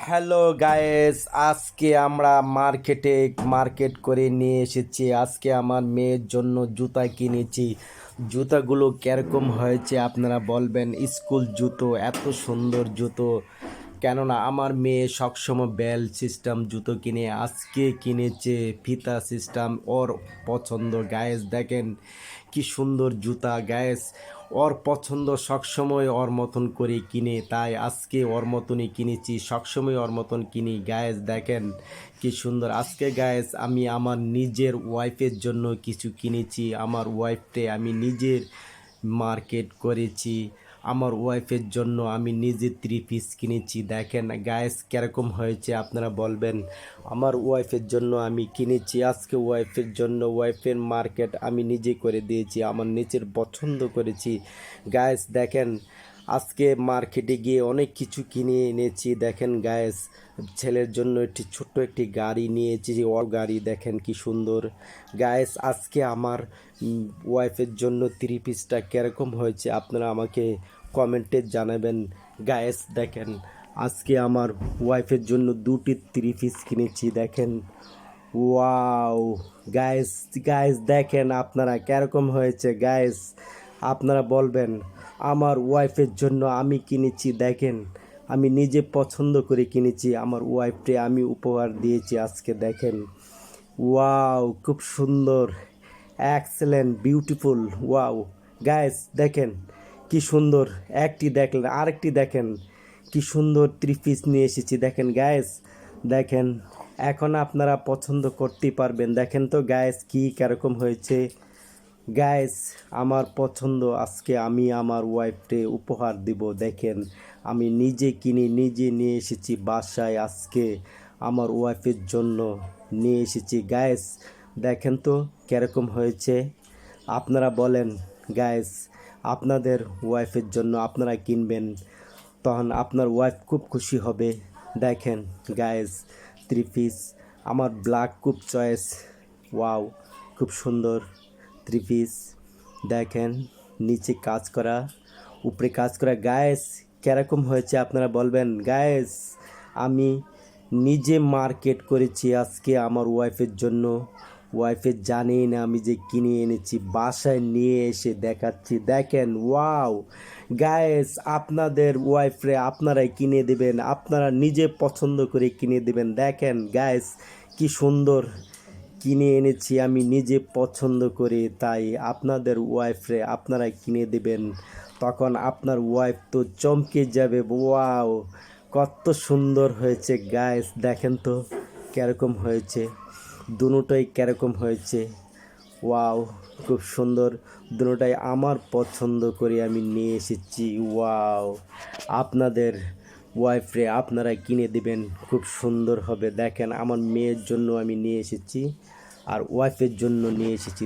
Hello guys, আজকে আমরা market করে নিয়ে এসেছি। আজকে আমার মেয়ের জন্য জুতা কিনেছি। জুতাগুলো কিরকম হয়েছে আপনারা বলবেন। স্কুল জুতো, এত সুন্দর জুতো। কেননা আমার মেয়ে সবসময় বেল সিস্টেম জুতো কিনে, আজকে কিনেছে ফিতা সিস্টেম। ওর পছন্দ গায়েস, দেখেন কি সুন্দর জুতা গায়েস। ওর পছন্দ, সবসময় ওর মতন করে কিনে, তাই আজকে ওর মতনই কিনেছি। সবসময় ওর মতন কিনি গায়েস, দেখেন কি সুন্দর। আজকে গায়েস আমি আমার নিজের ওয়াইফের জন্য কিছু কিনেছি। আমার ওয়াইফকে আমি নিজের মার্কেট করেছি। আমার ওয়াইফের জন্য আমি নিজে 3 পিস কিনেছি। দেখেন গায়েস কিরকম হয়েছে আপনারা বলবেন। আমার ওয়াইফের জন্য আমি কিনেছি। আজকে ওয়াইফের জন্য ওয়াইফের মার্কেট আমি নিজে করে দিয়েছি, আমার নিজের পছন্দ করেছি। গায়েস দেখেন, আজকে মার্কেটে গিয়ে অনেক কিছু কিনে এনেছি। দেখেন গায়েস, ছেলের জন্য একটি ছোট্ট একটি গাড়ি নিয়েছি, যে ওর গাড়ি দেখেন কি সুন্দর। গায়েস আজকে আমার ওয়াইফের জন্য 3 পিসটা কীরকম হয়েছে আপনারা আমাকে কমেন্টে জানাবেন। গায়েস দেখেন, আজকে আমার ওয়াইফের জন্য 2টি 3 পিস কিনেছি। দেখেন ওয়াও গায়েস, গায়েস দেখেন আপনারা কীরকম হয়েছে গায়েস, আপনারা বলবেন। আমার ওয়াইফের জন্য আমি কিনেছি, দেখেন আমি নিজে পছন্দ করে কিনেছি। আমার ওয়াইফকে আমি উপহার দিয়েছি আজকে। দেখেন ওয়াও, খুব সুন্দর, এক্সেলেন্ট, বিউটিফুল। ওয়াও গায়েস দেখেন কি সুন্দর। একটি দেখলেন, আরেকটি দেখেন কি সুন্দর 3 পিস নিয়ে এসেছি। দেখেন গায়েস, দেখেন এখন আপনারা পছন্দ করতেই পারবেন। দেখেন তো গায়েস কি কীরকম হয়েছে। গায়েস আমার পছন্দ, আজকে আমি আমার ওয়াইফকে উপহার দিব। দেখেন আমি নিজে কিনে নিজে নিয়ে এসেছি বাসায়, আজকে আমার ওয়াইফের জন্য নিয়ে এসেছি। গায়েস দেখেন তো কীরকম হয়েছে, আপনারা বলেন। গায়েস আপনাদের ওয়াইফের জন্য আপনারা কিনবেন, তখন আপনার ওয়াইফ খুব খুশি হবে। দেখেন গায়েস 3 পিস, আমার ব্ল্যাক খুব চয়েস। ওয়াও খুব সুন্দর 3 পিস। দেখেন নিচে কাজ করা, উপরে কাজ করা। গায়েস কীরকম হয়েছে আপনারা বলবেন। গায়েস আমি নিজে মার্কেট করেছি আজকে আমার ওয়াইফের জন্য। ওয়াইফের জানেই না আমি যে কিনে এনেছি, বাসায় নিয়ে এসে দেখাচ্ছি। দেখেন ওয়াও গায়েস, আপনাদের ওয়াইফরে আপনারাই কিনে দেবেন, আপনারা নিজে পছন্দ করে কিনে দেবেন। দেখেন গায়েস কি সুন্দর কিনে এনেছি আমি নিজে পছন্দ করে, তাই আপনাদের ওয়াইফরে আপনারা কিনে দেবেন, তখন আপনার ওয়াইফ তো চমকে যাবে। ওয়াও কত সুন্দর হয়েছে গায়েস, দেখেন তো কীরকম হয়েছে, দুটোই কীরকম হয়েছে। ওয়াও খুব সুন্দর, দুটোটাই আমার পছন্দ করে আমি নিয়ে এসেছি। ওয়াও আপনাদের ওয়াইফরে আপনারা কিনে দেবেন, খুব সুন্দর হবে। দেখেন আমার মেয়ের জন্য আমি নিয়ে এসেছি, আর ওয়াইফের জন্য নিয়ে এসেছি।